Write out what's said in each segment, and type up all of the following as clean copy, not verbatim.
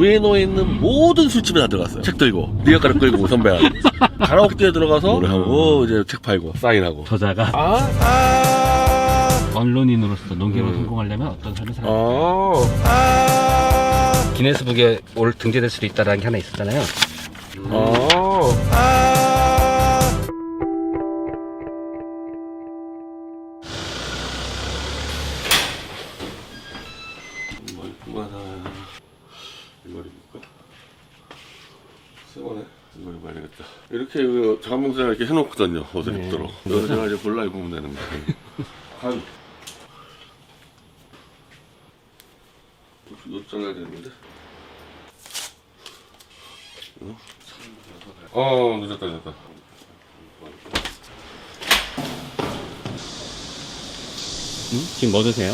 우에노에 있는 모든 술집에 다 들어갔어요. 책 들고 리어카를 끌고 선배랑 가라오케에 들어가서 노래하고 이제 책 팔고 사인하고. 저자가 언론인으로서 농계로 성공하려면 어떤 삶을 살아야 될까요? 기네스북에 올 등재될 수도 있다라는 게 하나 있었잖아요. 이걸 입을까? 세번에 이걸 입어야 되겠다. 이렇게 자가봉사 이렇게 해놓거든요. 옷을 입도록. 그래서 제가 이제 골라 입으면 되는 거예요. 간. 옷 잘라야 되는데. 늦었다. 지금 뭐 드세요?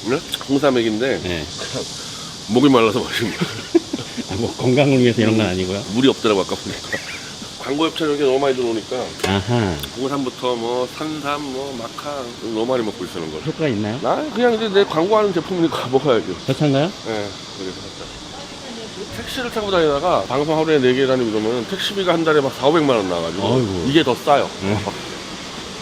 네? 홍삼액인데 네. 목이 말라서 마시는 거예요. 뭐 건강을 위해서 이런 건 아니고요. 물이 없더라고 아까 보니까. 광고 협찬 이렇게 너무 많이 들어오니까 아하. 홍삼부터 뭐 산삼 뭐 마카 너무 많이 먹고 있는 걸. 효과가 있나요? 나 그냥 이제 내 광고하는 제품이니까 먹어야죠. 그렇잖가요? 네, 그래서 살짝. 택시를 타고 다니다가 방송 하루에 4개 다니고 이러면 택시비가 한 달에 막 4,500만 원 나와가지고 아이고. 이게 더 싸요.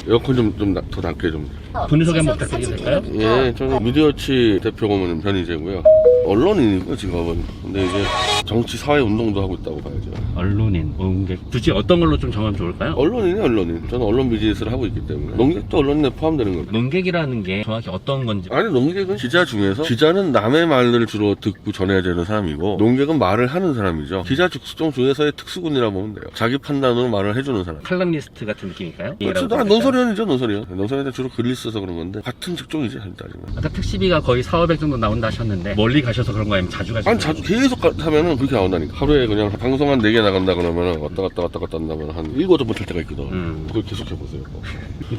에어컨 좀 더 낮게 좀. 본인 소개 한번 부탁드려도 될까요? 예, 저는 미디어치 대표 고문 변희재고요. 언론인이고 직업은. 근데 이제 정치 사회 운동도 하고 있다고 봐야죠. 언론인, 농객. 굳이 어떤 걸로 좀 정하면 좋을까요? 언론인이 언론인. 저는 언론 비즈니스를 하고 있기 때문에 농객도 언론에 포함되는 겁니다. 농객이라는 게 정확히 어떤 건지. 아니 농객은 기자 중에서 기자는 남의 말을 주로 듣고 전해야 되는 사람이고 농객은 말을 하는 사람이죠. 기자 직종 중에서의 특수군이라고 보면 돼요. 자기 판단으로 말을 해주는 사람. 칼럼니스트 같은 느낌일까요? 그렇죠. 나 논설위원이죠. 논설위원 주로 글을 써서 그런 건데 같은 직종이죠. 따지면. 아까 택시비가 거의 4,500 정도 나온다 하셨는데 멀리 가셔서 그런 거 아니면 자주 가시나요? 아니 자주 계속 하면은 그렇게 나온다니까. 하루에 그냥 방송 한 4개 나간다 그러면 왔다 갔다 한다면 한 7-8번 탈 때가 있거든. 그걸 계속 해보세요.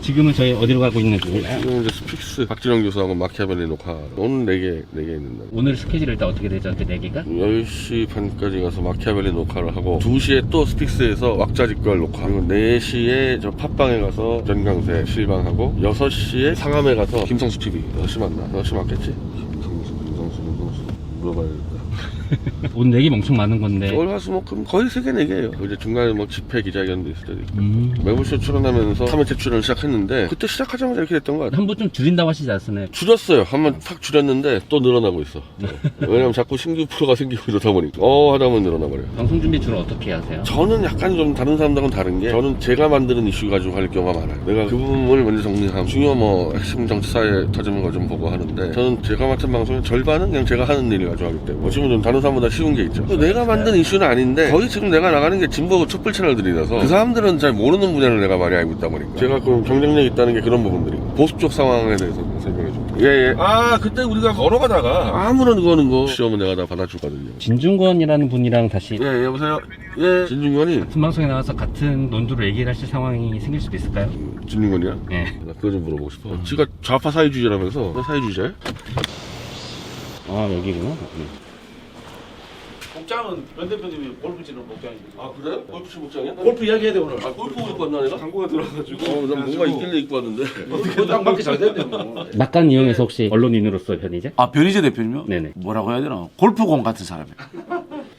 지금은 저희 어디로 가고 있는 중인가요? 지금 이제 스픽스 박진영 교수하고 마키아벨리 녹화 오늘 4개 있는 날. 오늘 스케줄이 일단 어떻게 되죠? 그 4개가? 10시 반까지 가서 마키아벨리 녹화를 하고 2시에 또 스픽스에서 왁자지껄 녹화, 그리고 4시에 저 팟빵에 가서 전강세 실방하고 6시에 상암에 가서 김성수 TV 6시 맞나? 6시 맞겠지? 김성수 물어봐야겠다. 오늘 4개 엄청 많은 건데. 월화수목금 거의 3개 4개예요. 이제 중간에 뭐 집회 기자회견도 있을 때도 있고. 매부쇼 출연하면서 3회째 출연을 시작했는데 그때 시작하자마자 이렇게 됐던 것 같아요. 한 번 좀 줄인다고 하시지 않았나요? 줄였어요. 한번 탁 줄였는데 또 늘어나고 있어. 왜냐면 자꾸 신규 프로가 생기고 이러다 보니까 하다 보면 늘어나 버려요. 방송 준비 주로 어떻게 하세요? 저는 약간 좀 다른 사람들하고는 다른 게 저는 제가 만드는 이슈 가지고 할 경우가 많아요. 내가 그 부분을 먼저 정리하고 중요 뭐 핵심 정치사회 터지는 거 좀 보고 하는데 저는 제가 맡은 방송의 절반은 그냥 제가 하는 일을 가지고 하기 때문에 어찌 보면 좀 다른 사람보다 쉬운 게 있죠. 또 내가 만든 이슈는 아닌데 거의 지금 내가 나가는 게 진보 촛불 채널들이라서 그 사람들은 잘 모르는 분야를 내가 많이 알고 있다 보니까 제가 그 경쟁력이 있다는 게 그런 부분들이 보수 쪽 상황에 대해서 설명해 줍니다. 예. 그때 우리가 걸어가다가 아무런 거는 시험은 내가 다 받아주거든요. 진중권이라는 분이랑 다시 예, 여보세요? 예, 진중권이. 같은 방송에 나와서 같은 논두를 얘기를 하실 상황이 생길 수도 있을까요? 진중권이야? 네. 나 그거 좀 물어보고 싶어. 지가 좌파 사회주의라면서. 왜 사회주의자야? 여기구나. 복장은 변 대표님이 골프 치는 복장입니다. 아, 그래? 골프 치 복장이야? 골프 이야기 해야 돼 오늘. 골프 입고 왔나 내가? 광고가 들어가지고. 난 뭔가 있길래 입고 왔는데. 어떻게 딱 맞게 잘 됐네 뭐. 낙관 이용해서 혹시 언론인으로서 변이제? 변희재 대표님요? 네네. 뭐라고 해야 되나? 골프공 같은 사람이에요.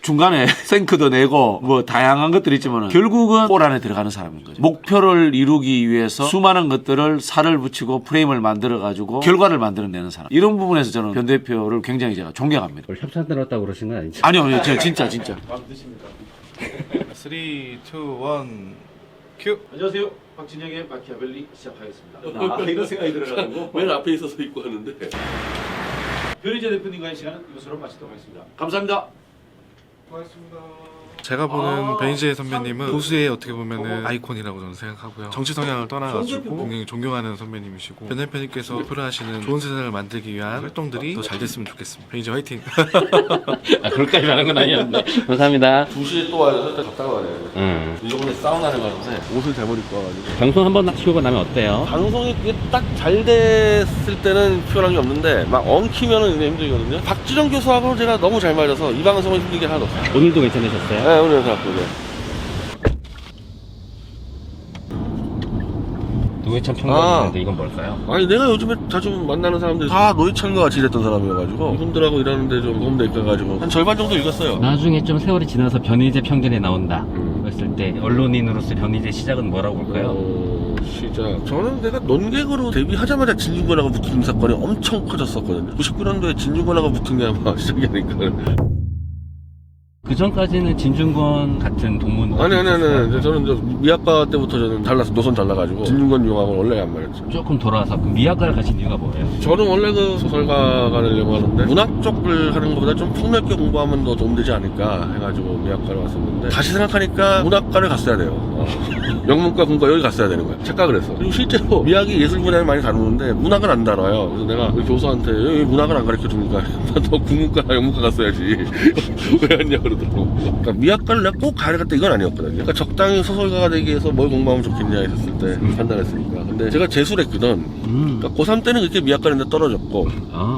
중간에 생크도 내고 뭐 다양한 것들이 있지만 결국은 골 안에 들어가는 사람인 거죠. 목표를 이루기 위해서 수많은 것들을 살을 붙이고 프레임을 만들어 가지고 결과를 만들어내는 사람. 이런 부분에서 저는 변 대표를 굉장히 제가 존경합니다. 오늘 협찬 들었다고 그러신 건 아니죠? 아니요, 제가 진짜. 3, 2, 1, 큐! 안녕하세요. 박진영의 마키아벨리 시작하겠습니다. 이런 생각이 들어가지고 맨 앞에 있어서 입고 왔는데. 변희재 대표님과의 시간은 이것으로 마치도록 하겠습니다. 감사합니다. 제가 보는 변희재 선배님은 보수의 어떻게 보면은 아이콘이라고 저는 생각하고요. 정치 성향을 떠나가지고 굉장히 존경하는 선배님이시고 변 대표님께서 대표를 하시는 좋은 세상을 만들기 위한 활동들이 더 잘 됐으면 좋겠습니다. 변희재 화이팅! 그럴까지 말한 건 아니었는데. 감사합니다. 2시에 또 와서 살짝 갔다가 가네요. 이번에 사우나를 가는데 옷을 잘못 입고 와가지고. 방송 한번 키우고 나면 어때요? 방송이 딱 잘 됐을 때는 피곤한 게 없는데 막 엉키면은 이제 힘들거든요. 박지정 교수하고 제가 너무 잘 맞아서 이 방송은 힘든 게 하나도 없어요. 오늘도 괜찮으셨어요? 네, 오늘 생각보다. 노회찬 평론가인데 이건 뭘까요? 아니 내가 요즘에 자주 만나는 사람들이 다 노회찬과 같이 일했던 사람이어가지고 이분들하고 일하는데 좀 도움될까 가지고 한 절반 정도 읽었어요. 나중에 좀 세월이 지나서 변희재 편견에 나온다 그랬을 때 언론인으로서 변희재 시작은 뭐라고 볼까요? 시작. 저는 내가 논객으로 데뷔하자마자 진중권하고 붙은 사건이 엄청 커졌었거든요. 99년도에 진중권하고 붙은 게 아마 시작이 아닐까. 그 전까지는 진중권 같은 동문 아니. 저는 이제 미학과 때부터 저는 달라서 노선 달라가지고 진중권 유학은 원래 안 말했죠. 조금 돌아와서 그 미학과를 가신 이유가 뭐예요? 저는 원래 그 소설가가 되려고 하는데 문학 쪽을 하는 것보다 좀 폭넓게 공부하면 더 도움되지 않을까 해가지고 미학과를 왔었는데 다시 생각하니까 문학과를 갔어야 돼요. 영문과 문과 여기 갔어야 되는 거야. 착각을 했어. 그리고 실제로 미학이 예술 분야를 많이 다루는데 문학은 안 다뤄요. 그래서 내가 우리 교수한테 여기 문학을 안 가르쳐주니까 너 국문과 영문과 갔어야지. 왜 왔냐 그러더라고. 그러니까 미학과를 내가 꼭 가야겠다 이건 아니었거든요. 그러니까 적당히 소설가가 되기 위해서 뭘 공부하면 좋겠냐 했었을 때 판단했으니까. 근데 제가 재수를 했거든. 그러니까 고3 때는 그렇게 미학과는 떨어졌고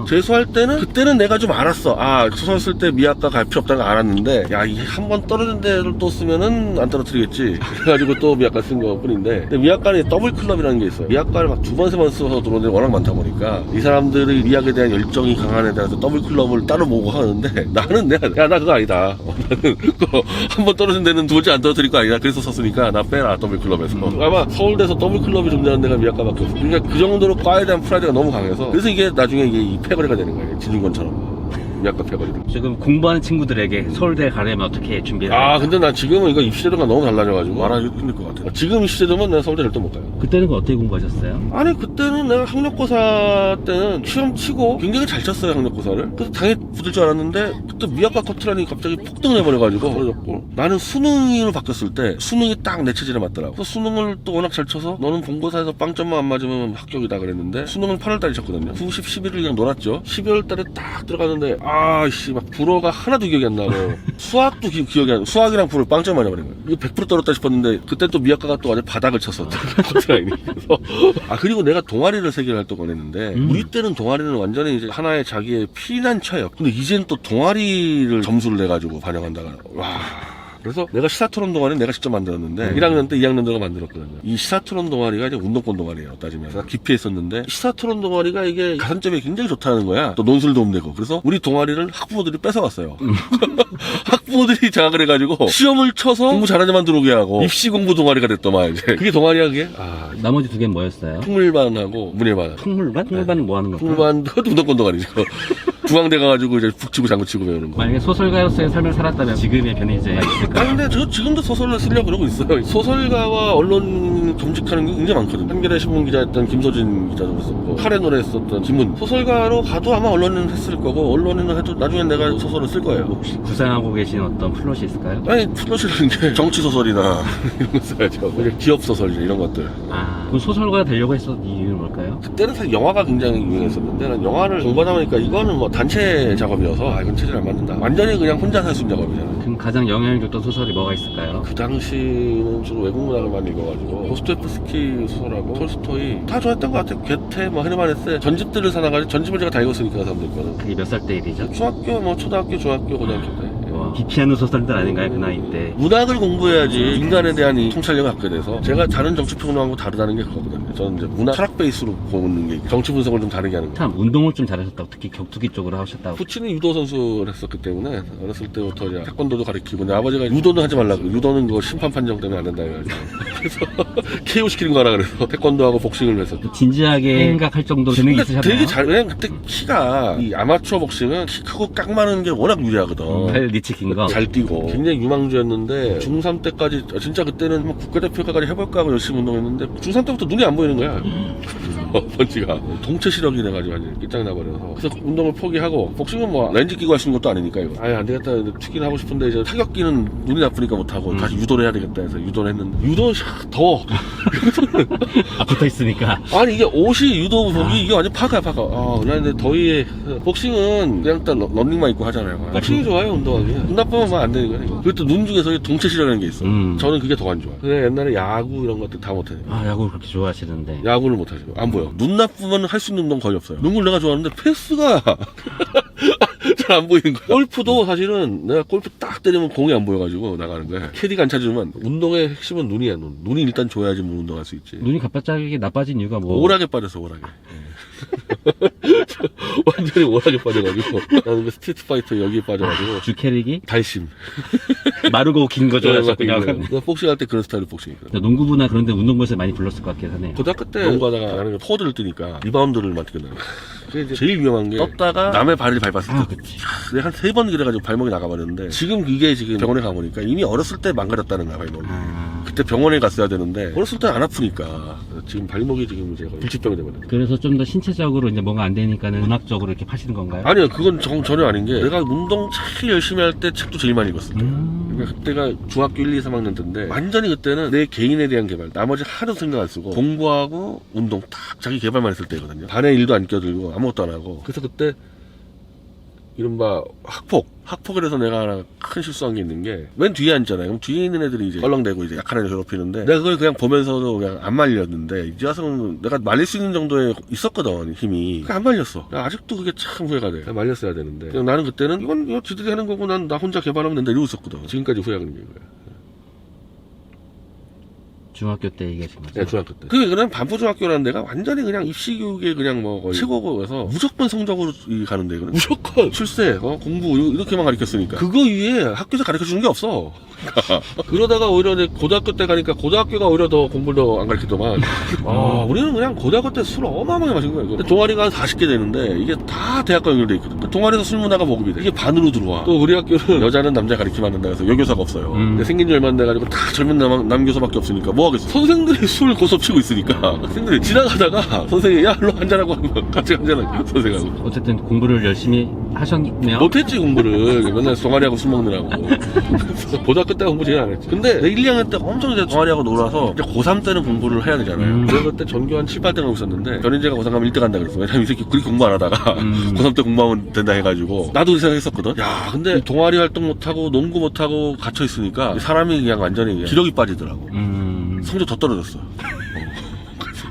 재수할 때는 그때는 내가 좀 알았어. 아 소설 쓸 때 미학과 갈 필요 없다는 걸 알았는데 야 이 한 번 떨어진 데를 또 쓰면은 안 떨어뜨리겠지. 그래가지고 또 미학과 쓴 것 뿐인데 근데 미학과는 더블 클럽이라는 게 있어요. 미학과를 막 두 번 세 번 써서 들어오는 데 워낙 많다 보니까 이 사람들이 미학에 대한 열정이 강한 애 대해서 더블 클럽을 따로 모으고 하는데 나는 내가 야 나 그거 아니다. 나는 그거 한 번 떨어진 데는 두 번째 안 떨어뜨릴 거 아니다. 그래서 썼으니까 나 빼라 더블 클럽에서. 아마 서울대에서 더블 클럽이 존재하는 데가 미학과밖에 없어. 그러니까 그 정도로 과에 대한 프라이드가 너무 강해서 그래서 이게 나중에 이게 이 패거리가 되는 거예요. 진중권처럼. 미학과 패거리를. 지금 공부하는 친구들에게 서울대 가려면 어떻게 준비해요? 근데 난 지금은 이거 입시제도가 너무 달라져가지고 말하기 힘들 것 같아. 지금 입시제도면 내가 서울대 절대 못 가요. 그때는 어떻게 공부하셨어요? 아니 그때는 내가 학력고사 때는 시험 치고 굉장히 잘 쳤어요 학력고사를. 그래서 당연히 붙을 줄 알았는데 그때 미학과 커트라니 갑자기 폭 등해버려가지고 떨어졌고 나는 수능으로 바뀌었을 때 수능이 딱 내 체질에 맞더라고. 그래서 수능을 또 워낙 잘 쳐서 너는 본고사에서 빵점만 안 맞으면 합격이다 그랬는데 수능은 8월달에 쳤거든요. 90, 11을 그냥 놀았죠. 12월달에 딱 들어가는데 아씨 막 불어가 하나도 기억이 안 나고 수학도 기억이 안 나고 수학이랑 불어 빵점 맞아버린 거예요. 이거 100% 떨었다 싶었는데 그때 또 미학과가 또 완전 바닥을 쳤었죠. 커트라인이. 그래서 그리고 내가 동아리를 3개 활동을 했는데 우리 때는 동아리는 완전히 이제 하나의 자기의 피난처예요. 근데 이제는 또 동아리를 점수를 내가지고 반영한다가 와. 그래서 내가 시사토론 동아리는 내가 직접 만들었는데 1학년 때 2학년 때가 만들었거든요. 이 시사토론 동아리가 이제 운동권 동아리예요. 따지면 그래서 기피했었는데 시사토론 동아리가 이게 가산점이 굉장히 좋다는 거야. 또 논술 도움 되고 그래서 우리 동아리를 학부모들이 뺏어갔어요. 학부모들이 장악을 해가지고 시험을 쳐서 공부 잘하는 애만 들어오게 하고 입시 공부 동아리가 됐더만 이제 그게 동아리야 그게. 나머지 두 개는 뭐였어요? 풍물반하고 문예반. 풍물반? 풍물반은 뭐 하는 건가요? 풍물반도 운동권 동아리죠. 중앙대 가가지고 이제 북치고 장구치고 배우는 거. 만약에 소설가로서의 삶을 살았다면 지금의 변희재가 있을까요? 근데 저 지금도 소설을 쓰려고 그러고 있어요. 소설가와 언론 겸직하는 게 굉장히 많거든요. 한겨레 신문 기자였던 김소진 기자도 그랬었고 카레 노래 했었던 김문. 소설가로 가도 아마 언론인은 했을 거고 언론인은 해도 나중엔 내가 소설을 쓸 거예요. 혹시 구상하고 계신 어떤 플롯이 있을까요? 아니 플롯이라는 게 정치 소설이나 이런 거 써야죠. 기업 소설 이런 것들. 그럼 소설가가 되려고 했었던 이유는 뭘까요? 그때는 사실 영화가 굉장히 유행했었는데 난 영화를 공부하다 보니까 이거는 뭐 단체 작업이어서 이건 체질 안 맞는다. 완전히 그냥 혼자 살 수 있는 작업이잖아요. 그럼 가장 영향을 줬던 소설이 뭐가 있을까요? 그 당시는 주로 외국 문학을 많이 읽어가지고 도스토옙스키 소설하고 톨스토이 다 좋아했던 것 같아요. 게테, 뭐 헤르만 헤세 전집들을 사놔가지고 전집을 제가 다 읽었으니까 사람들 거는. 그게 몇 살 때 일이죠? 중학교, 뭐 초등학교, 중학교, 고등학교 때. 기피하는 소설들 아닌가요? 그 나이 때. 문학을 공부해야지 인간에 대한 이 통찰력을 갖게 돼서 제가 다른 정치평론하고 다르다는 게 그거거든요. 저는 이제 문학 철학 베이스로 보는 게 정치 분석을 좀 다르게 하는 거예요. 참 운동을 좀 잘하셨다고 특히 격투기 쪽으로 하셨다고. 부친이 유도 선수를 했었기 때문에 어렸을 때부터 이제 태권도도 가르치고 내 아버지가 유도는 하지 말라고 유도는 그거 심판 판정 때문에 안 된다 해가지고 그래서 KO 시키는 거라 그래서 태권도하고 복싱을 했었죠. 진지하게 생각할 정도로 재능이 있으셨나요? 되게 잘 왜냐면 그때 키가 이 아마추어 복싱은 키 크고 깡 많은 게 워낙 유리하거든. 팔 니치 긴 거. 잘 뛰고 굉장히 유망주였는데 중3 때까지 진짜 그때는 뭐 국가대표까지 해볼까 하고 열심히 운동했는데 중3 때부터 눈이 안 보이는 거야. 번지가 동체 시력이 돼가지고 완전 끝장나버려서 그래서 운동을 포기하고 복싱은 뭐 렌즈 끼고 할 수 있는 것도 아니니까 이거 안 되겠다 튀기는 하고 싶은데 이제 타격기는 눈이 나쁘니까 못하고 다시 유도를 해야 되겠다 해서 유도를 했는데 유도 더워. 붙어있으니까. 아니 이게 옷이 유도복이 이게 완전 파가야 파가. 나 근데 더위에 복싱은 그냥 딱 런닝만 입고 하잖아요. 복싱이 좋아요 운동하기. 눈 나쁘면 안 되는 거야. 그리고 또 눈 중에서 동체 시력이라는 게 있어. 저는 그게 더 안 좋아. 근데 옛날에 야구 이런 것들 다 못해. 야구를 그렇게 좋아하시는데. 야구를 못하죠. 안 보여. 눈 나쁘면 할 수 있는 운동 거의 없어요. 농구를 내가 좋아하는데 패스가 잘 안 보이는 거야. 골프도 사실은 내가 골프 딱 때리면 공이 안 보여가지고 나가는 거야. 캐디가 안 찾으면 운동의 핵심은 눈이야. 눈이 일단 좋아야지 뭐 운동할 수 있지. 눈이 갑자기 나빠진 이유가 뭐? 오락에 빠져서 오락에. 완전히 오락에 빠져가지고 나는 그 스트리트 파이터 여기에 빠져가지고 주 캐릭이 달심. 마르고 긴 거 좋아하셨군요. 내가 복싱할 때 그런 스타일로 복싱했거든. 농구부나 그런데 운동부에서 많이 불렀을 것 같긴 하네요. 고등학교 때 농구하다가 나는 포드를 뜨니까 리바운드를 맡게 되는 거야. 그게 이제 제일 위험한 게 떴다가 남의 발을 밟았을 때 내가 한 3번 그래가지고 발목이 나가버렸는데 지금 이게 지금 병원에 가보니까 이미 어렸을 때 망가졌다는 거야 발목이. 그때 병원에 갔어야 되는데 어렸을 때 안 아프니까 지금 발목이 지금 이제 불치병이 되거든. 그래서 좀 더 신체적으로 이제 뭔가 안 되니까는 문학적으로 이렇게 파시는 건가요? 아니요, 그건 전혀 아닌 게 내가 운동 제일 열심히 할 때 책도 제일 많이 읽었을 때. 그러니까 그때가 중학교 1, 2, 3학년 때인데 완전히 그때는 내 개인에 대한 개발, 나머지 하나도 생각 안 쓰고 공부하고 운동 딱 자기 개발만 했을 때거든요. 반에 일도 안 껴들고 아무것도 안 하고. 그래서 그때 이른바 학폭을 해서 내가 하나 큰 실수한 게 있는 게 맨 뒤에 앉잖아요. 그럼 뒤에 있는 애들이 이제 껄렁대고 이제 약한 애를 괴롭히는데 내가 그걸 그냥 보면서도 그냥 안 말렸는데 이제 와서는 내가 말릴 수 있는 정도에 있었거든 힘이. 안 말렸어. 아직도 그게 참 후회가 돼. 말렸어야 되는데 그냥 나는 그때는 이건 지들이 하는 거고 난 나 혼자 개발하면 된다 이러고 있었거든. 지금까지 후회하는 게 거야. 중학교 때 얘기하신 거죠? 네, 중학교 때. 그게 그냥 반포중학교라는 데가 완전히 그냥 입시교육에 그냥 뭐 거의 최고고 해서 무조건 성적으로 가는 데거든. 무조건 출세, 공부 이렇게만 가르쳤으니까. 그거 위에 학교에서 가르쳐 주는 게 없어. 그러다가 오히려 내 고등학교 때 가니까 고등학교가 오히려 더 공부를 더 안 가르치더만. 우리는 그냥 고등학교 때 술 어마어마하게 마신 거야. 이거. 동아리가 한 40개 되는데 이게 다 대학과 연결돼 있거든. 동아리에서 술 문화가 보급이 돼. 이게 반으로 들어와. 또 우리 학교는 여자는 남자 가르치면 안 된다 해서 여교사가 없어요. 근데 생긴 지 얼마 안 돼가지고 다 젊은 남교사밖에 없으니까 뭐 하겠어. 선생들이 술 고섭 치고 있으니까 학생들이 지나가다가 선생님이 야 일로 한잔하고 하면 같이 한잔하고 선생하고. 어쨌든 공부를 열심히 하셨네요. 못했지 공부를. 맨날 동아리하고 술 먹느라고. 고등학교 때 공부 제일 안 했지. 근데 내 1, 2학년 때 엄청 이제 동아리하고 놀아서 이제 고3 때는 공부를 해야 되잖아요. 그래서 그때 전교 한 7, 8등 하고 있었는데 변인재가 고3 가면 1등 한다 그랬어. 왜냐면 이 새끼 그렇게 공부 안 하다가 고3 때 공부하면 된다 해가지고 나도 그 생각했었거든. 야 근데 동아리 활동 못하고 농구 못하고 갇혀있으니까 사람이 그냥 완전히 그냥 기력이 빠지더라고. 성적 더 떨어졌어.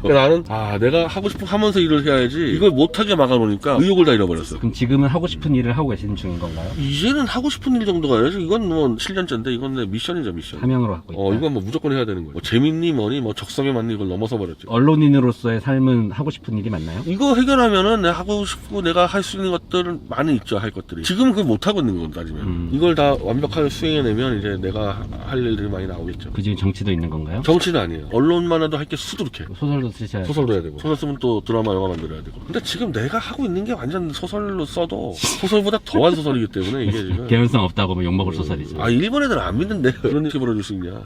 나는 내가 하고 싶은 하면서 일을 해야지 이걸 못하게 막아놓으니까 의욕을 다 잃어버렸어. 그럼 지금은 하고 싶은 일을 하고 계시는 중인 건가요? 이제는 하고 싶은 일 정도가 아니라 이건 뭐 7년째인데 이건 내 미션이죠 미션. 사명으로 하고 있다. 이건 뭐 무조건 해야 되는 거야. 뭐 재밌니 뭐니 뭐 적성에 맞니 이걸 넘어서 버렸죠. 언론인으로서의 삶은 하고 싶은 일이 맞나요? 이거 해결하면은 내가 하고 싶고 내가 할 수 있는 것들은 많이 있죠. 할 것들이. 지금은 그걸 못하고 있는 건 따지면. 이걸 다 완벽하게 수행해내면 이제 내가 할 일들이 많이 나오겠죠. 그 중에 정치도 있는 건가요? 정치는 아니에요. 언론만 해도 할 게 수두룩해. 소설도 쓰셔야 소설도 해야 되고 소설 쓰면 또 드라마 영화 만들어야 되고. 근데 지금 내가 하고 있는 게 완전 소설로 써도 소설보다 더한 소설이기 때문에 이게 지금 개연성 없다고 하면 욕먹을 소설이죠. 일본 애들 안 믿는데 그런 일이 벌어질 수 있냐.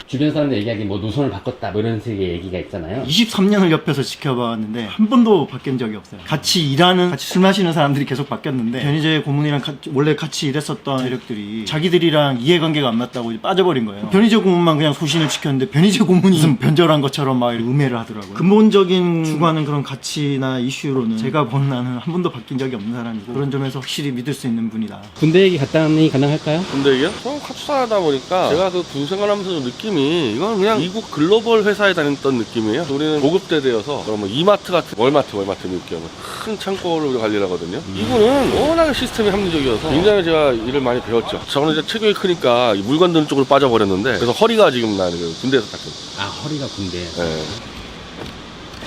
주변 사람들 얘기하기 뭐 노선을 바꿨다 뭐 이런 식의 얘기가 있잖아요. 23년을 옆에서 지켜봤는데 한 번도 바뀐 적이 없어요. 같이 일하는, 같이 술 마시는 사람들이 계속 바뀌었는데 변희재 고문이랑 원래 같이 일했었던 세력들이 자기들이랑 이해관계가 안 맞다고 이제 빠져버린 거예요. 변희재 고문만 그냥 소신을 지켰는데 변희재 고문이 무슨 변절한 것처럼 막 이렇게 음해를 하더라고요. 근본적인 추구하는 그런 가치나 이슈로는 제가 본 나는 한 번도 바뀐 적이 없는 사람이고 그런 점에서 확실히 믿을 수 있는 분이다. 군대 얘기 갔다니 가능할까요? 근데 이게 같이 살다 보니까 제가 그 군 생활하면서 느낌이 이건 그냥 미국 글로벌 회사에 다녔던 느낌이에요. 우리는 고급대대여서 뭐 이마트 같은 월마트 느낌은 큰 창고를 우리가 관리를 하거든요. 이분은 워낙에 시스템이 합리적이어서 굉장히 제가 일을 많이 배웠죠. 저는 이제 체격이 크니까 물건 드는 쪽으로 빠져버렸는데 그래서 허리가 지금 나는 군대에서 닦은. 허리가 군대. 네.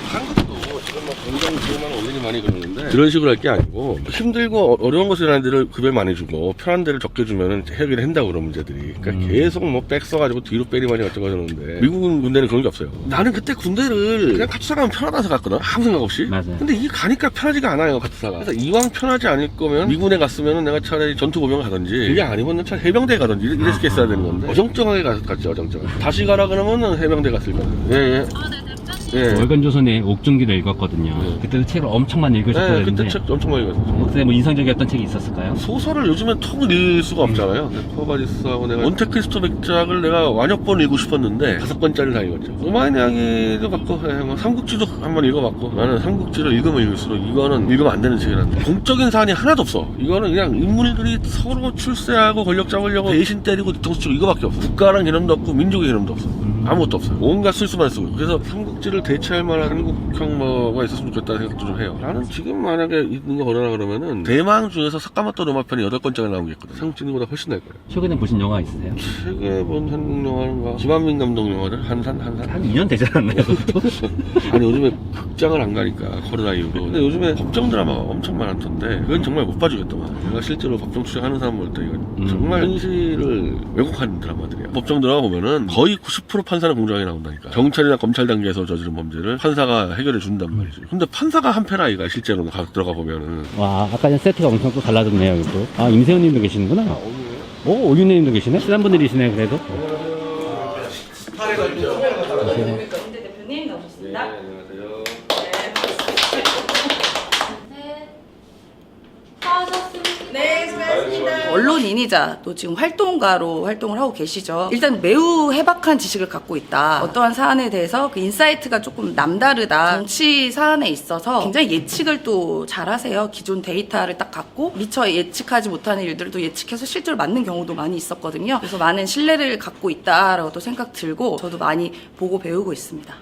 한국도 지금 막 공장 지금만 올리니 많이 그러는데 그런 식으로 할 게 아니고 힘들고 어려운 것을 하는 데를 급여 많이 주고 편한 데를 적게 주면은 해결을 한다고 그런 문제들이. 그러니까 계속 뭐 백 써가지고 뒤로 빼리만이 어쩌고 저러는데 미국은 군대는 그런 게 없어요. 나는 그때 군대를 그냥 카투사 가면 편하다서 갔거든. 아무 생각 없이. 맞아요. 근데 이게 가니까 편하지가 않아요 카투사가. 그래서 이왕 편하지 않을 거면 미군에 갔으면은 내가 차라리 전투보병을 가든지 그게 아니면 차라리 해병대에 가든지 이렇게 했어야 되는 건데 어정쩡하게 갔지 어정쩡하게. 다시 가라 그러면은 해병대 갔을 거야. 예. 월간조선의 옥중기를 읽었거든요. 네. 그때도 책을 엄청 많이 읽으셨다는데 그때 책 엄청 많이 읽었어요. 그때 뭐 인상적이었던 책이 있었을까요? 소설을 요즘엔 통 읽을 수가 없잖아요. 코바디스하고 내가 몬테크리스토 백작을 내가 완여번 읽고 싶었는데 5번짜리를 다 읽었죠. 오마이네 이야기도 봤고 뭐 삼국지도 한번 읽어봤고 나는 삼국지를 읽으면 읽을수록 이거는 읽으면 안 되는 책이란다. 공적인 사안이 하나도 없어. 이거는 그냥 인물들이 서로 출세하고 권력 잡으려고 대신 때리고 뒤통수 치고 이거밖에 없어. 국가랑 개념도 없고 민족의 개념도 없어. 아무것도 없어요. 온갖 술수만 쓰고. 그래서 삼국지를 대체할 만한 한국형 뭐가 있었으면 좋겠다는 생각도 좀 해요. 나는 지금 만약에 있는 거 거려나 그러면은 대망 중에서 사카모토 로마편이 8권짜리 나온 게 있거든. 삼국지보다 훨씬 날 거예요. 최근에 보신 영화 있으세요? 최근에 본 한국 영화는 김한민 감독 영화들 한산 한 2년 되지 않았나요? 아니 요즘에 극장을 안 가니까 코로나 이후로. 근데 요즘에 법정 드라마가 엄청 많던데 그건 정말 못 봐주겠더만. 내가 실제로 법정 출연하는 사람 볼 때 이건 정말 현실을 왜곡하는 드라마들이야. 법정 드라마 보면은 거의 90% 판사는 공정하게 나온다니까. 경찰이나 검찰 단계에서 저지른 범죄를 판사가 해결해 준단 말이지. 근데 판사가 한패라 이가 실제로 들어가 보면은. 와, 아까 전 세트가 엄청 또 달라졌네요, 여기 또. 아, 임세훈님도 계시는구나. 오, 올윤혜님도 계시네? 친한 분들이시네, 그래도. 임대 대표님 나오셨습니다. 네, 수고하셨습니다. 언론인이자 또 지금 활동가로 활동을 하고 계시죠. 일단 매우 해박한 지식을 갖고 있다. 어떠한 사안에 대해서 그 인사이트가 조금 남다르다. 정치 사안에 있어서 굉장히 예측을 또 잘하세요. 기존 데이터를 딱 갖고 미처 예측하지 못하는 일들도 예측해서 실제로 맞는 경우도 많이 있었거든요. 그래서 많은 신뢰를 갖고 있다라고 또 생각 들고 저도 많이 보고 배우고 있습니다.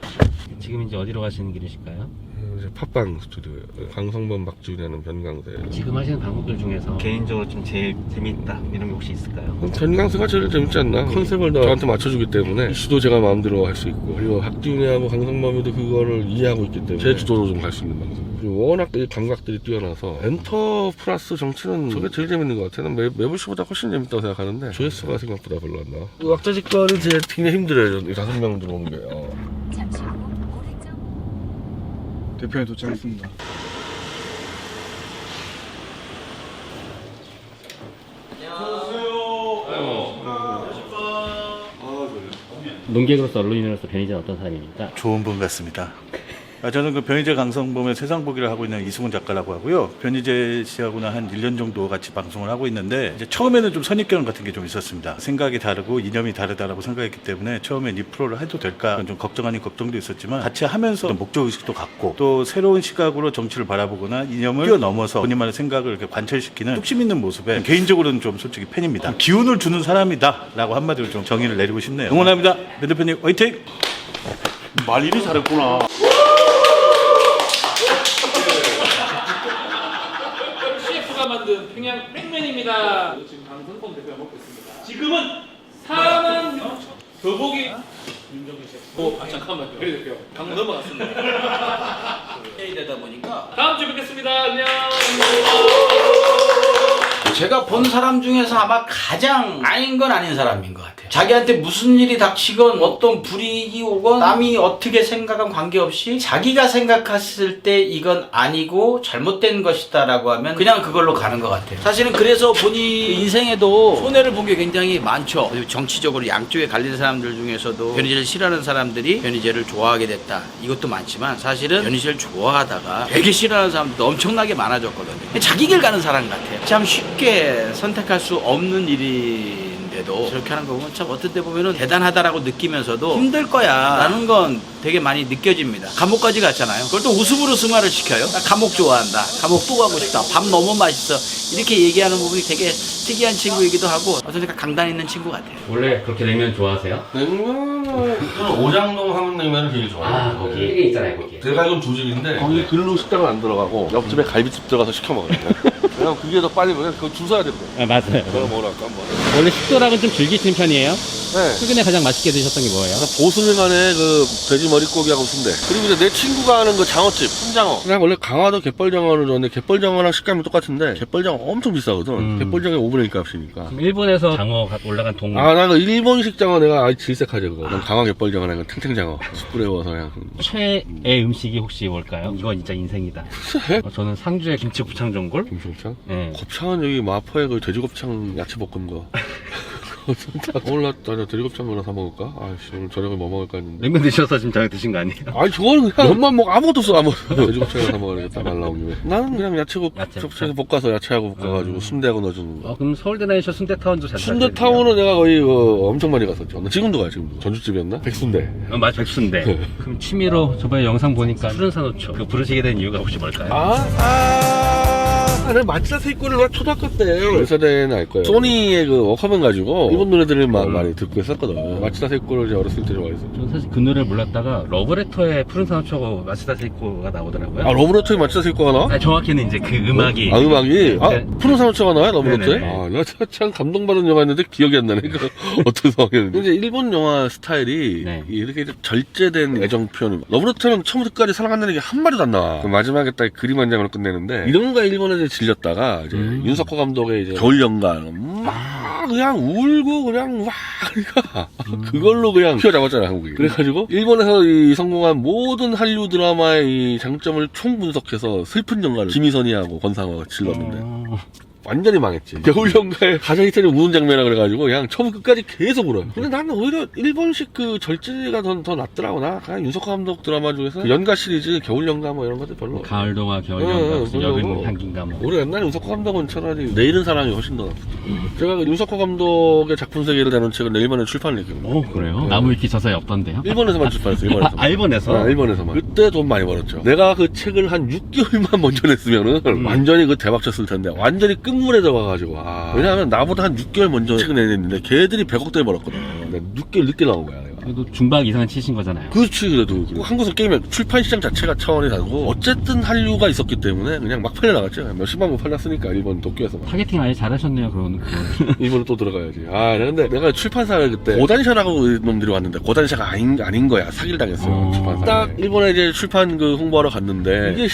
지금 이제 어디로 가시는 길이실까요? 이제 팟빵 스튜디오에 강성범 박주희라는 변강세. 지금 하시는 방법들 중에서 개인적으로 좀 제일 재밌다 이런 게 혹시 있을까요? 변강세가 제일 재밌지 않나? 컨셉을 저한테 맞춰주기 때문에 이슈도 제가 마음대로 할 수 있고, 그리고 박주희하고 강성범이도 그거를 이해하고 있기 때문에 제 주도로 좀 갈 수 있는 방송. 그리고 워낙 이 감각들이 뛰어나서 엔터 플러스 정치는 저게 제일 재밌는 것 같아요. 난 매부쇼보다 훨씬 재밌다고 생각하는데 조회수가 생각보다 별로 안 나와. 왁자지껄이 제 굉장히 힘들어요. 5명 들어오는 게. 대표님 도착했습니다. 논객으로서 언론인으로서 변희재는 어떤 사람입니까? 좋은 분 같습니다. 저는 그 변희재 강성범의 세상 보기를 하고 있는 이승훈 작가라고 하고요. 변희재 씨하고는 한 1년 정도 같이 방송을 하고 있는데 이제 처음에는 좀 선입견 같은 게 좀 있었습니다. 생각이 다르고 이념이 다르다라고 생각했기 때문에 처음엔 이 프로를 해도 될까 좀 걱정 아닌 걱정도 있었지만 같이 하면서 목적의식도 갖고 또 새로운 시각으로 정치를 바라보거나 이념을 뛰어넘어서 본인만의 생각을 이렇게 관철시키는 뚝심 있는 모습에 개인적으로는 좀 솔직히 팬입니다. 기운을 주는 사람이다라고 한마디로 좀 정의를 내리고 싶네요. 응원합니다. 변 대표님 화이팅! 말 이리 잘했구나. CF가 만든 평양 뺑맨입니다. 지금 강성범 대표가 먹고 있습니다. 지금은 4만 6천 더보기 윤정근 셰프. 잠깐만요. 대표 강 넘어갔습니다. 되다 보니까 다음 주에 뵙겠습니다. 안녕. 제가 본 사람 중에서 아마 가장 아닌 건 아닌 사람인 것 같아요. 자기한테 무슨 일이 닥치건 어떤 불이익이 오건 남이 어떻게 생각한 관계없이 자기가 생각했을 때 이건 아니고 잘못된 것이다 라고 하면 그냥 그걸로 가는 것 같아요. 사실은 그래서 본인 인생에도 손해를 본 게 굉장히 많죠. 정치적으로 양쪽에 갈리는 사람들 중에서도 변희재를 싫어하는 사람들이 변희재를 좋아하게 됐다, 이것도 많지만 사실은 변희재를 좋아하다가 되게 싫어하는 사람들도 엄청나게 많아졌거든요. 자기 길 가는 사람 같아요. 참 쉽게 선택할 수 없는 일인데도 저렇게 하는 거 보면 참 어떤 때 보면은 대단하다라고 느끼면서도 힘들 거야 라는 건 되게 많이 느껴집니다. 감옥까지 갔잖아요. 그걸 또 웃음으로 승화를 시켜요. 나 감옥 좋아한다, 감옥 또 가고 싶다, 밥 너무 맛있어, 이렇게 얘기하는 부분이 되게 특이한 친구이기도 하고 어쩌니까 강단 있는 친구 같아요. 원래 그렇게 냉면 좋아하세요? 냉면은 오장동 하면 냉면을 되게 좋아해요. 아, 거기 되게 있잖아요, 거기. 제가 이건 두 집인데 거기 근로 식당은 안 들어가고 옆집에 갈비집 들어가서 시켜 먹어요. 왜냐면 그게 더 빨리 먹어요. 그거 줄 서야 된대. 아, 맞아요. 내가 먹으러 갈까 한번. 원래 식도락은 좀 즐기시는 편이에요? 네. 최근에 가장 맛있게 드셨던 게 뭐예요? 보슬간에 그 돼지 머릿고기하고 순대. 그리고 이제 내 친구가 하는 그 장어집, 순장어. 그냥 원래 강화도 갯벌장어를 줬는데 갯벌장어랑 식감이 똑같은데 갯벌장어 엄청 비싸거든. 갯벌장어 5분의 1 값이니까. 일본에서 장어 올라간 동. 아, 나 그 일본식 장어 내가 아주 질색하지 그거. 난 강화 갯벌장어랑 그 탱탱장어. 숯불에 구워서 그냥. 최애 음식이 혹시 뭘까요? 이건 진짜 인생이다. 저는 상주의 김치 곱창전골. 김치곱창? 네. 곱창은 여기 마포에 그 돼지곱창 야채볶음 거. 오늘 나 돼지곱창 거나 사 먹을까? 아이씨, 오늘 저녁에 뭐 먹을까 했는데. 냉면 드셔서 지금 저녁 드신 거 아니에요? 아니, 저거는 그냥 면만 먹어. 아무것도 없어, 아무것도. 돼지곱창 사 먹어야겠다, 말 나온 김에. 나는 그냥 야채에서 볶아서 야채하고 볶아가지고 순대하고 넣어주는 거. 그럼 서울대 다니셔 순대타운도 자주 순대타운은 내가 거의 엄청 많이 갔었죠. 나 지금도 가요, 지금도. 전주집이었나? 백순대. 맞아, 백순대. 그럼 취미로 저번에 영상 보니까 술은 사놓죠. 그 부르시게 된 이유가 혹시 뭘까요? 내가 마치다 세이코를 나 초등학교 때 연세대는 알 거예요. 소니의 그 워커맨 가지고 일본 노래들을 막 많이 듣고 했었거든. 마치다 세이코를 이제 어렸을 때 좋아했었죠. 저는 사실 그 노래를 몰랐다가 러브레터에 푸른 산호초고 마치다 세이코가 나오더라고요. 아, 러브레터에 마치다 세이코가 나와? 아니, 정확히는 이제 그 음악이. 아, 음악이? 아, 네. 푸른 산호초가 나와요, 러브레터에? 네네. 아, 내가 참 감동받은 영화였는데 기억이 안 나네. 그 어떤 상황이었는지. 이제 일본 영화 스타일이 네. 이렇게 이제 절제된 애정 표현. 러브레터는 처음부터 끝까지 사랑한다는 게 한마디도 안 나와. 그 마지막에 딱 그림 한 장으로 끝내는데 이런 거 일본에 질렸다가 이제 윤석호 감독의 이제 겨울연가 막 그냥 울고 그냥 와 그러니까 그걸로 그냥 휘어잡았잖아 한국이. 그래가지고 일본에서 이 성공한 모든 한류 드라마의 이 장점을 총 분석해서 슬픈 영화를 김희선이하고 권상우가 질렀는데 완전히 망했지. 겨울연가에 가장 히트는 우는 장면이라 그래가지고 그냥 처음 끝까지 계속 울어요. 근데 나는 오히려 일본식 그 절제가 더 낫더라고. 나 그냥 윤석호 감독 드라마 중에서 그 연가 시리즈 겨울연가 뭐 이런 것들 별로. 가을동화, 겨울연가, 무슨 별로. 여름 향기인가 뭐. 우리 옛날에 윤석호 감독은 차라리 내일은 사랑이 훨씬 더 낫다. 제가 그 윤석호 감독의 작품 세계를 다룬 책을 일본에 출판을 했거든요. 오, 그래요? 나무위키 저서에 없던데요? 일본에서만 출판했어. 일본에서. 아, 일본에서? 일본에서만. 그때 돈 많이 벌었죠. 내가 그 책을 한 6개월만 먼저 냈으면은 완전히 그 대박 쳤을 텐데 완전히 끝물에 들어가가지고. 왜냐하면 나보다 한 6개월 먼저 책을 내냈는데 걔들이 100억대를 벌었거든. 근데 6개월 늦게 나온 거야. 내가. 그래도 중박 이상은 치신 거잖아요. 그렇지. 그래도 한국에서 게임의 출판 시장 자체가 차원이 다르고 어쨌든 한류가 있었기 때문에 그냥 막 팔려나갔죠. 몇십만 부 팔렸으니까 일본 도쿄에서만. 타겟팅 아예 잘하셨네요, 그건. 일본으로 또 들어가야지. 아, 근데 내가 출판사를 그때 고단샤라고 놈들이 왔는데 고단샤가 아닌 거야. 사기를 당했어요. 출판사. 딱 일본에 이제 출판 그 홍보하러 갔는데 이게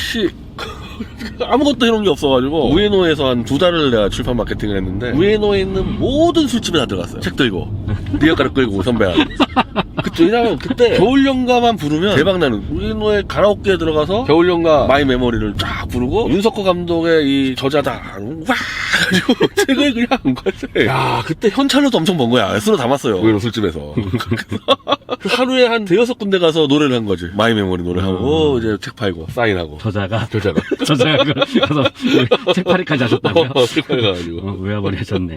아무것도 해놓은 게 없어가지고 우에노에서 한 2달을 내가 출판 마케팅을 했는데 우에노에 있는 모든 술집에 다 들어갔어요. 책 들고 리어카를 끌고 선배하고. 왜냐면 그때 겨울연가만 부르면 대박나는 우에노의 가라오케에 들어가서 겨울연가 마이 메모리를 쫙 부르고 윤석호 감독의 이 저자다 와 가지고 책을 그냥 갔어요. 야 그때 현찰로도 엄청 번 거야. 술로 담았어요. 우에노 술집에서. 하루에 한 5-6군데 가서 노래를 한 거지. 마이 메모리 노래하고 이제 책 팔고 사인하고 저자가 저자가 가서 책팔이까지 하셨다고요? 책 팔이 가가지고 외화벌이 하셨네.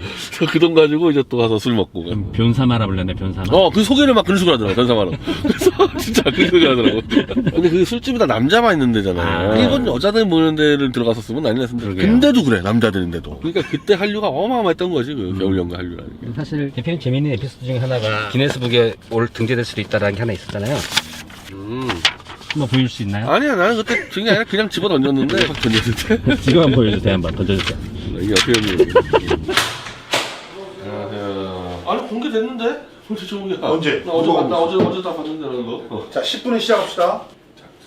그 돈 가지고 이제 또 가서 술 먹고. 변사마라 불렀네, 변사마. 그 소개를 막 그런 식으로 하더라고, 변사마로. 그래서 진짜 그런 식으로 하더라고. 근데 그 술집이 다 남자만 있는 데잖아요. 일본 여자들 모이는 데를 들어갔었으면 난리 났습니다. 근데도 그래, 남자들인데도. 그러니까 그때 한류가 어마어마했던 거지, 그 겨울연가 한류라는 게. 사실 대표님 재미있는 에피소드 중에 하나가 기네스북에 올 등재될 수도 있다라는 게 하나 있었잖아요. 한번 보여줄 수 있나요? 아니야, 나는 그때 그게 아니라 그냥 집어 던졌는데, 확 던졌는데. 지금 한번 보여주세요. 한번 던져주세요. 이게 어떻게 되는 거지? 안녕하세요. 아니, 공개됐는데? 솔직히 저기야. 언제? 나 어제 다 봤는데, 라는 거. 자, 10분에 시작합시다.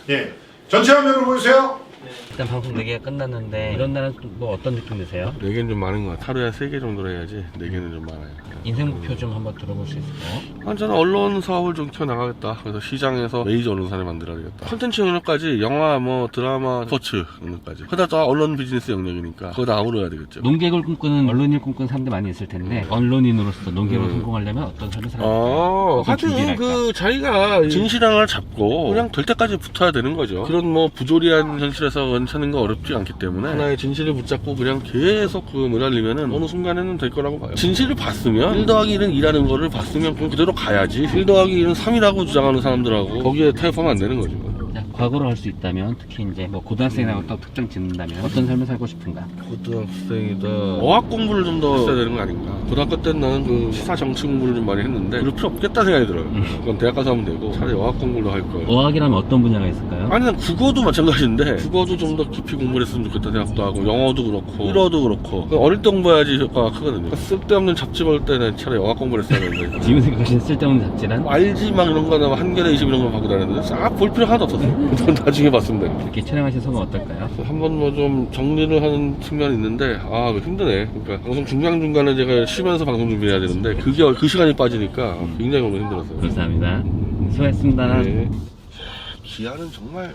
예. 전체 화면으로 보여주세요. 일단 방송 4개가 끝났는데 이런 날은 뭐 어떤 느낌 드세요? 4개는 좀 많은 것 같아. 하루에 3개 정도로 해야지 4개는 좀 많아요. 인생 목표 좀 한번 들어볼 수 있을까요? 저는 언론 사업을 좀 키워나가겠다. 그래서 시장에서 메이저 언론사를 만들어야겠다. 콘텐츠 영역까지 영화, 뭐 드라마, 스포츠 영역까지. 그다 다 언론 비즈니스 영역이니까 그거 다 아우러야 되겠죠. 농객을 꿈꾸는 언론인을 꿈꾸는 사람들 많이 있을 텐데 언론인으로서 농객으로 성공하려면 어떤 삶을 살아야 될까요? 하여튼 그 자기가 진실함을 잡고 그냥 될 때까지 붙어야 되는 거죠. 그런 뭐 부조리한 현실에서 원차는 거 어렵지 않기 때문에 하나의 진실을 붙잡고 그냥 계속 그 매달리면은 어느 순간에는 될 거라고 봐요. 진실을 봤으면 1 더하기 1은 2라는 거를 봤으면 그대로 가야지. 1 더하기 1은 3이라고 주장하는 사람들하고 거기에 타협하면 안 되는 거죠. 과거로 할 수 있다면 특히 이제 뭐 고등학생이라고 또 특정 짓는다면 어떤 삶을 살고 싶은가? 고등학생이다. 어학 공부를 좀 더 했어야 되는 거 아닌가. 고등학교 때는 나는 그 시사 정치 공부를 좀 많이 했는데 그럴 필요 없겠다 생각이 들어요. 그건 대학 가서 하면 되고 차라리 어학 공부를 할 걸. 어학이라면 어떤 분야가 있을까요? 아니 난 국어도 마찬가지인데 국어도 좀 더 깊이 공부를 했으면 좋겠다 생각도 하고 영어도 그렇고 일어도 그렇고 어릴 때 공부해야지 효과가 크거든요. 쓸데없는 잡지 볼 때는 차라리 어학 공부를 했어야 되는데 지금 생각하시는 쓸데없는 잡지란? 알지 막 이런 거나 한겨레 20 이런 거 보고 다녔는데 싹 볼 필요 하나도 없었어요. 나중에 봤으면 됩니다. 이렇게 촬영하신 소감 어떨까요? 한번 뭐 좀 정리를 하는 측면이 있는데 힘드네. 그러니까 방송 중간중간에 제가 쉬면서 방송 준비해야 되는데 그게 그 시간이 빠지니까 굉장히 오늘 힘들었어요. 감사합니다. 수고하셨습니다. 네. 기아는 정말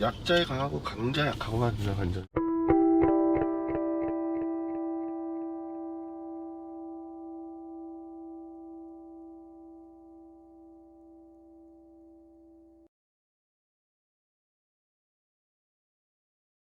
약자에 강하고 강자에 약하고만 그냥 완전.